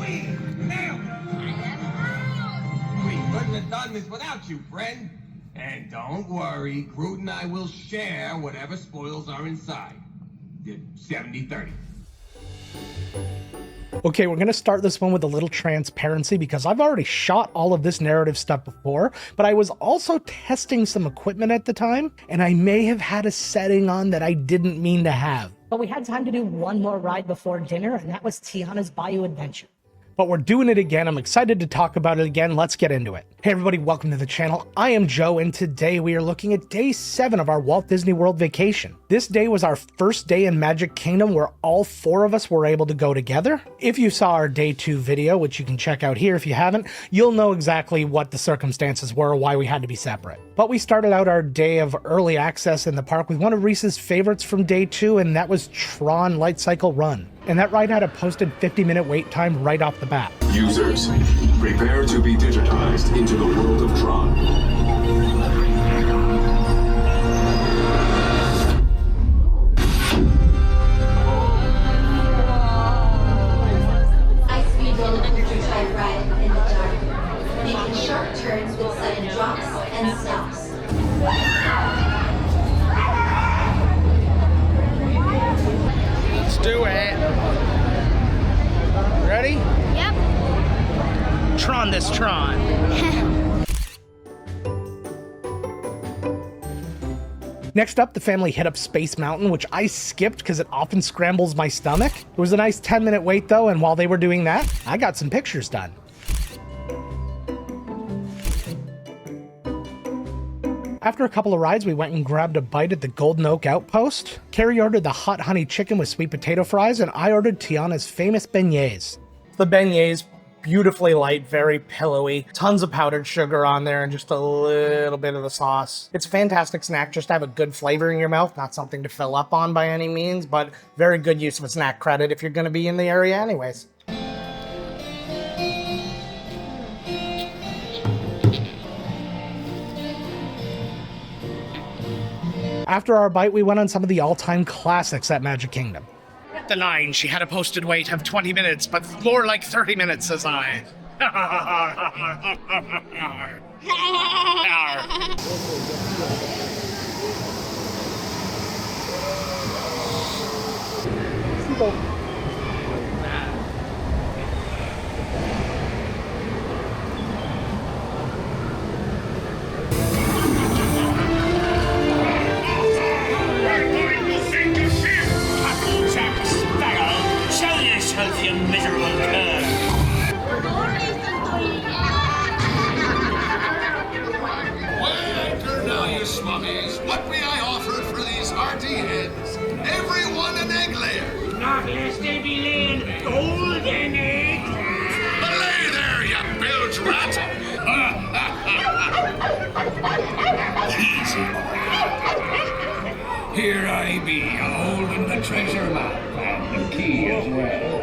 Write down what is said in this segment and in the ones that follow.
Nailed it! We couldn't have done this without you, friend. And don't worry, Groot and I will share whatever spoils are inside. 70-30. Okay, we're going to start this one with a little transparency because I've already shot all of this narrative stuff before, but I was also testing some equipment at the time, and I may have had a setting on that I didn't mean to have. But we had time to do one more ride before dinner, and that was Tiana's Bayou Adventure. But we're doing it again. I'm excited to talk about it again. Let's get into it. Hey everybody, welcome to the channel. I am Joe, and today we are looking at day 7 of our Walt Disney World vacation. This day was our first day in Magic Kingdom where all 4 of us were able to go together. If you saw our day 2 video, which you can check out here if you haven't, you'll know exactly what the circumstances were, why we had to be separate. But we started out our day of early access in the park with one of Reese's favorites from day 2, and that was Tron Lightcycle Run. And that ride had a posted 50-minute wait time right off the bat. Users, prepare to be digitized into the world of Tron. High-speed roller coaster type ride in the dark, making sharp turns with sudden drops and stops. Let's do it. Ready? Yep. Tron this Tron. Next up, the family hit up Space Mountain, which I skipped because it often scrambles my stomach. It was a nice 10-minute wait though, and while they were doing that, I got some pictures done. After a couple of rides, we went and grabbed a bite at the Golden Oak Outpost. Carrie ordered the hot honey chicken with sweet potato fries, and I ordered Tiana's famous beignets. The beignets, beautifully light, very pillowy, tons of powdered sugar on there, and just a little bit of the sauce. It's a fantastic snack just to have a good flavor in your mouth, not something to fill up on by any means, but very good use of a snack credit if you're going to be in the area anyways. After our bite, we went on some of the all-time classics at Magic Kingdom. The line, she had a posted wait of 20 minutes, but more like 30 minutes, says I. You miserable cur! Weigh anchor now, you swummies. What may I offer for these hearty heads? Everyone an egg layer. Not lest they be laying golden eggs. Belay there, you bilge rat. Easy. Here I be, a-holding the treasure map and the key as well.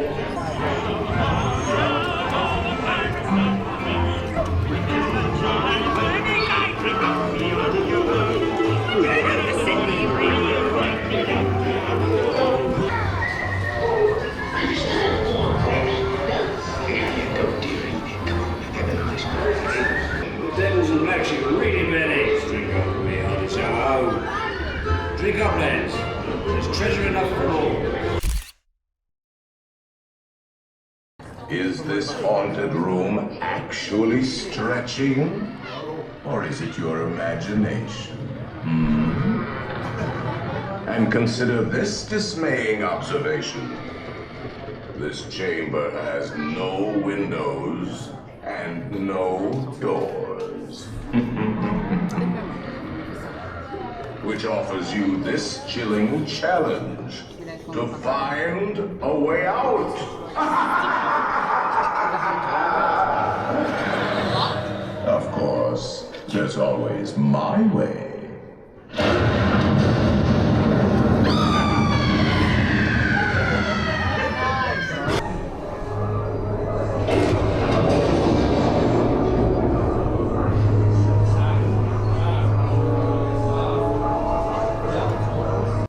Devils and black sheep are really bad eggs. Drink up with me, honey, so drink up, lads. There's treasure enough for all. Is this haunted room actually stretching? Or is it your imagination? And consider this dismaying observation. This chamber has no windows and no doors. Which offers you this chilling challenge to find a way out. Of course, there's always my way.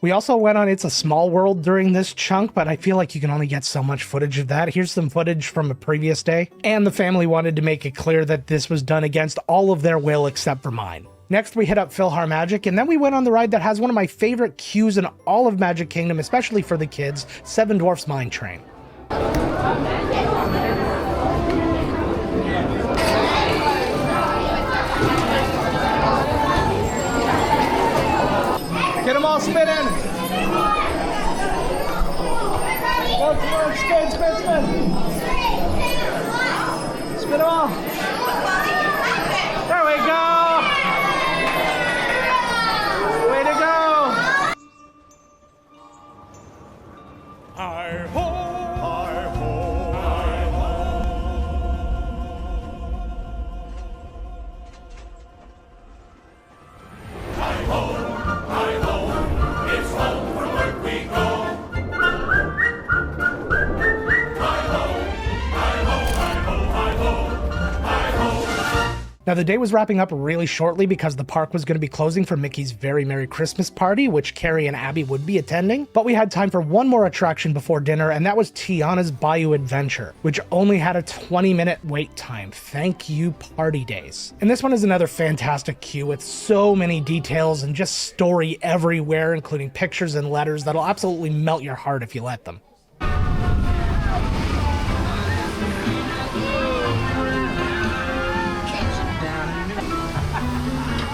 We also went on It's a Small World during this chunk, but I feel like you can only get so much footage of that. Here's some footage from a previous day. And the family wanted to make it clear that this was done against all of their will except for mine. Next, we hit up PhilharMagic, and then we went on the ride that has one of my favorite queues in all of Magic Kingdom, especially for the kids, Seven Dwarfs Mine Train. Get them all spinning! Spin, spin, spin! Spin them all! There we go! Way to go! Hi-ho! Hi-ho! Hi-ho! Hi-ho, hi-ho, it's home from work we go. Now, the day was wrapping up really shortly because the park was going to be closing for Mickey's Very Merry Christmas Party, which Carrie and Abby would be attending. But we had time for one more attraction before dinner, and that was Tiana's Bayou Adventure, which only had a 20-minute wait time. Thank you, Party Days. And this one is another fantastic queue with so many details and just story everywhere, including pictures and letters that'll absolutely melt your heart if you let them.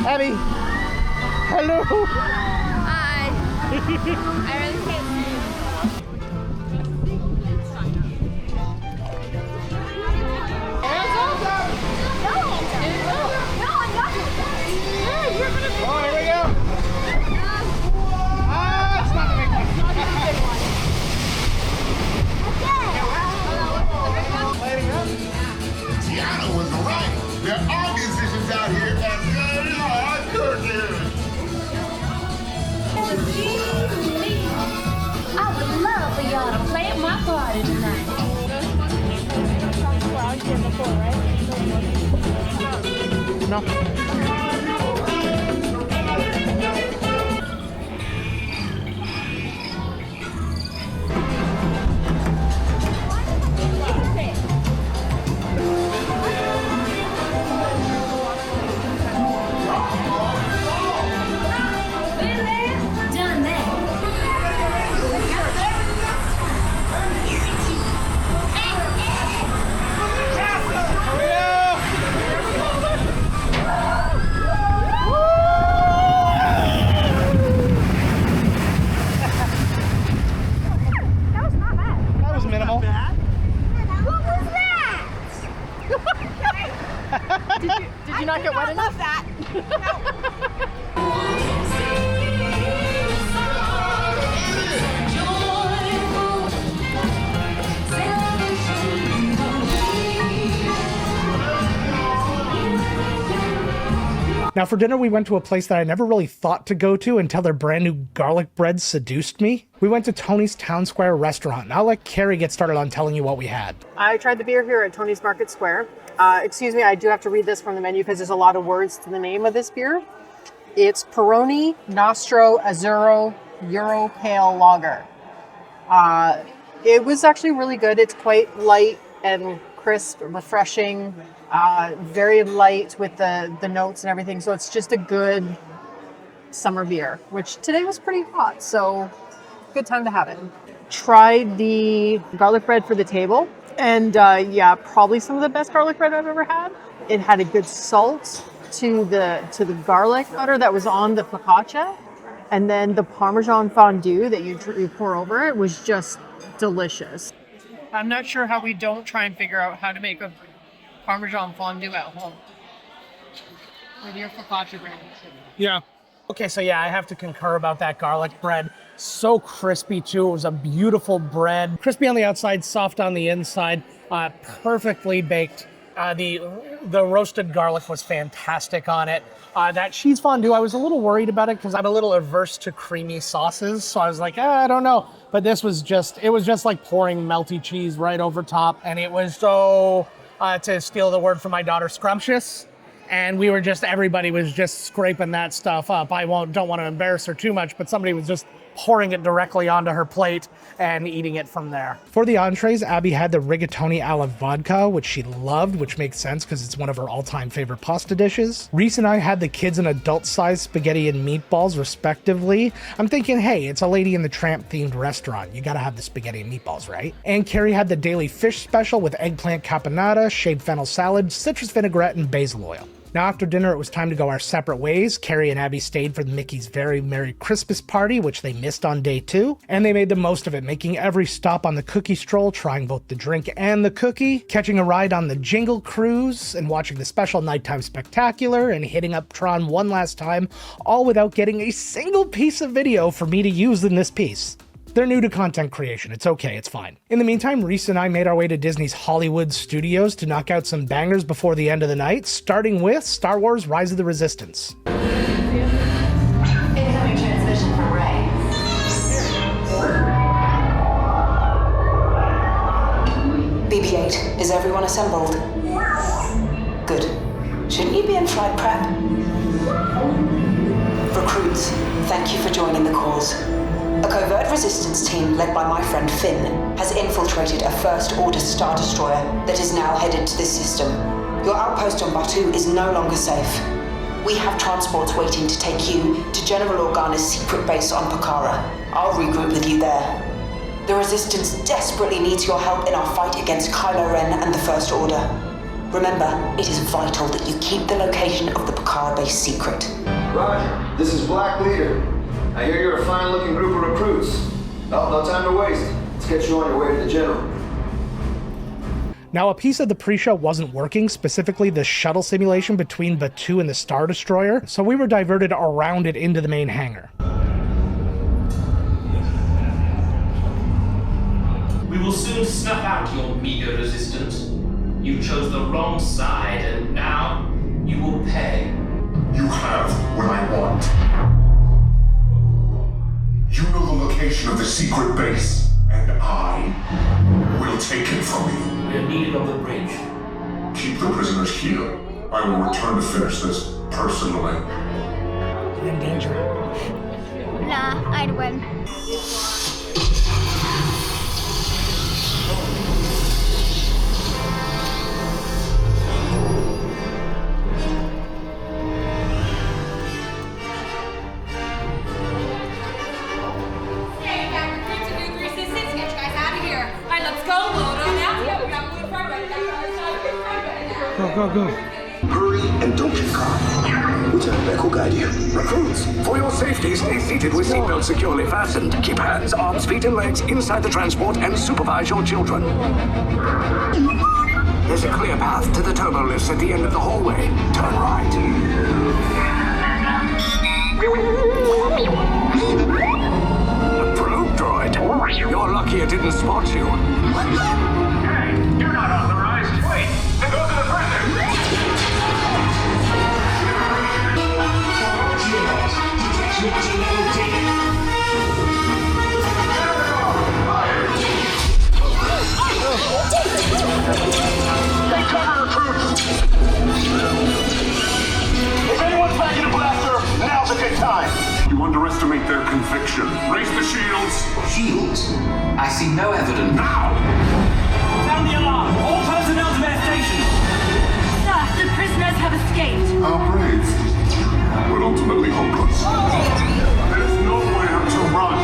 Abby, hello. Hi. I really can't see you. Oh, here we go. Ah, it's not the big one. Tiana was right. There are musicians out here and they are cooking. I would love for y'all to play at my party tonight. Done that. That was minimal. What was that? Did you not get wet enough? Now for dinner, we went to a place that I never really thought to go to until their brand new garlic bread seduced me. We went to Tony's Town Square restaurant, and I'll let Carrie get started on telling you what we had. I tried the beer here at Tony's Market Square. Excuse me, I do have to read this from the menu because there's a lot of words to the name of this beer. It's Peroni Nostro Azzurro Euro Pale Lager. It was actually really good. It's quite light and crisp, refreshing, very light with the notes and everything. So it's just a good summer beer, which today was pretty hot. So good time to have it. Tried the garlic bread for the table. And yeah, probably some of the best garlic bread I've ever had. It had a good salt to the garlic butter that was on the focaccia. And then the Parmesan fondue that you pour over it was just delicious. I'm not sure how we don't try and figure out how to make a Parmesan fondue at home with your focaccia bread. Yeah. Okay, so yeah, I have to concur about that garlic bread. So crispy too. It was a beautiful bread. Crispy on the outside, soft on the inside, perfectly baked. The roasted garlic was fantastic on it. That cheese fondue, I was a little worried about it because I'm a little averse to creamy sauces. So I was like, I don't know. But this was just, it was just like pouring melty cheese right over top. And it was so, to steal the word from my daughter, scrumptious. And everybody was just scraping that stuff up. Don't want to embarrass her too much, but somebody was just pouring it directly onto her plate and eating it from there. For the entrees, Abby had the rigatoni alla vodka, which she loved, which makes sense because it's one of her all-time favorite pasta dishes. Reese and I had the kids and adult-sized spaghetti and meatballs, respectively. I'm thinking, hey, it's a Lady and the Tramp themed restaurant. You gotta have the spaghetti and meatballs, right? And Carrie had the daily fish special with eggplant caponata, shaved fennel salad, citrus vinaigrette, and basil oil. Now after dinner, it was time to go our separate ways. Carrie and Abby stayed for Mickey's Very Merry Christmas party, which they missed on day 2, and they made the most of it, making every stop on the cookie stroll, trying both the drink and the cookie, catching a ride on the Jingle Cruise, and watching the special nighttime spectacular, and hitting up Tron one last time, all without getting a single piece of video for me to use in this piece. They're new to content creation. It's okay, it's fine. In the meantime, Reese and I made our way to Disney's Hollywood Studios to knock out some bangers before the end of the night, starting with Star Wars Rise of the Resistance. Incoming transmission from Ray. BB-8, is everyone assembled? Good. Shouldn't you be in flight prep? Recruits, thank you for joining the cause. A covert resistance team led by my friend Finn has infiltrated a First Order Star Destroyer that is now headed to this system. Your outpost on Batuu is no longer safe. We have transports waiting to take you to General Organa's secret base on Pakara. I'll regroup with you there. The Resistance desperately needs your help in our fight against Kylo Ren and the First Order. Remember, it is vital that you keep the location of the Pakara base secret. Roger, this is Black Leader. I hear you're a fine-looking group of recruits. Oh, no time to waste. Let's get you on your way to the General. Now, a piece of the pre-show wasn't working, specifically the shuttle simulation between Batuu and the Star Destroyer, so we were diverted around it into the main hangar. We will soon snuff out your meager resistance. You chose the wrong side, and now you will pay. You have what I want. You know the location of the secret base, and I will take it from you. We're needed on the bridge. Keep the prisoners here. I will return to finish this personally. In danger. Nah, I'd win. Go, go. Hurry and don't get caught. Lieutenant Beck will guide you. Recruits, for your safety, stay seated with seatbelts securely fastened. Keep hands, arms, feet, and legs inside the transport and supervise your children. There's a clear path to the turbo lifts at the end of the hallway. Turn right. A probe droid. You're lucky it didn't spot you. Hey, you're not authorized. Wait, then go to the prison. If anyone's packing a blaster, now's a good time. You underestimate their conviction. Raise the shields. Shields? I see no evidence. Now! Sound the alarm! All personnel to their stations! Sir, the prisoners have escaped. How brave. But ultimately hopeless. There's nowhere to run.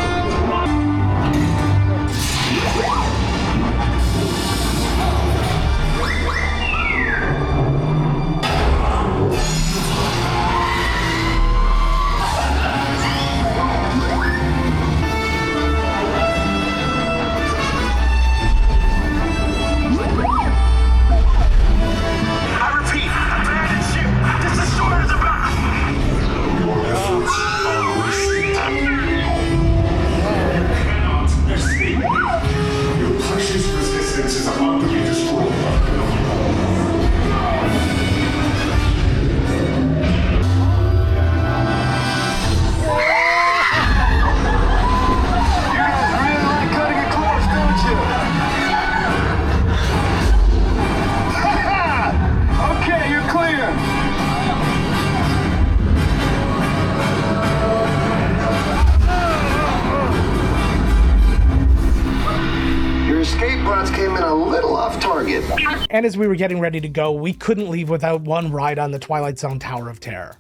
forgive. And as we were getting ready to go, we couldn't leave without one ride on the Twilight Zone Tower of Terror.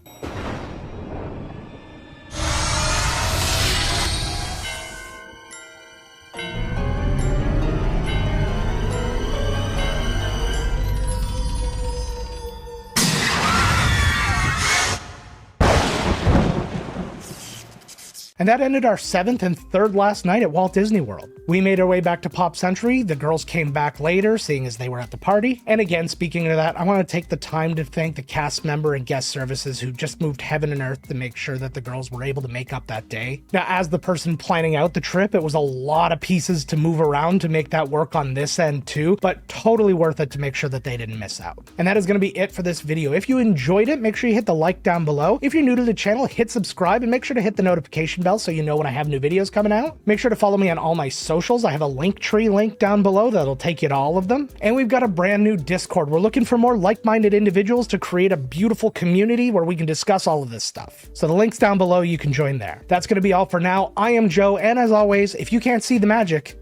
And that ended our 7th and 3rd last night at Walt Disney World. We made our way back to Pop Century. The girls came back later, seeing as they were at the party. And again, speaking of that, I want to take the time to thank the cast member and guest services who just moved heaven and earth to make sure that the girls were able to make up that day. Now, as the person planning out the trip, it was a lot of pieces to move around to make that work on this end too, but totally worth it to make sure that they didn't miss out. And that is going to be it for this video. If you enjoyed it, make sure you hit the like down below. If you're new to the channel, hit subscribe and make sure to hit the notification bell so you know when I have new videos coming out. Make sure to follow me on all my socials. I have a Linktree link down below that'll take you to all of them. And we've got a brand new Discord. We're looking for more like-minded individuals to create a beautiful community where we can discuss all of this stuff. So the link's down below, you can join there. That's going to be all for now. I am Joe, and as always, if you can't see the magic,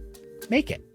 make it.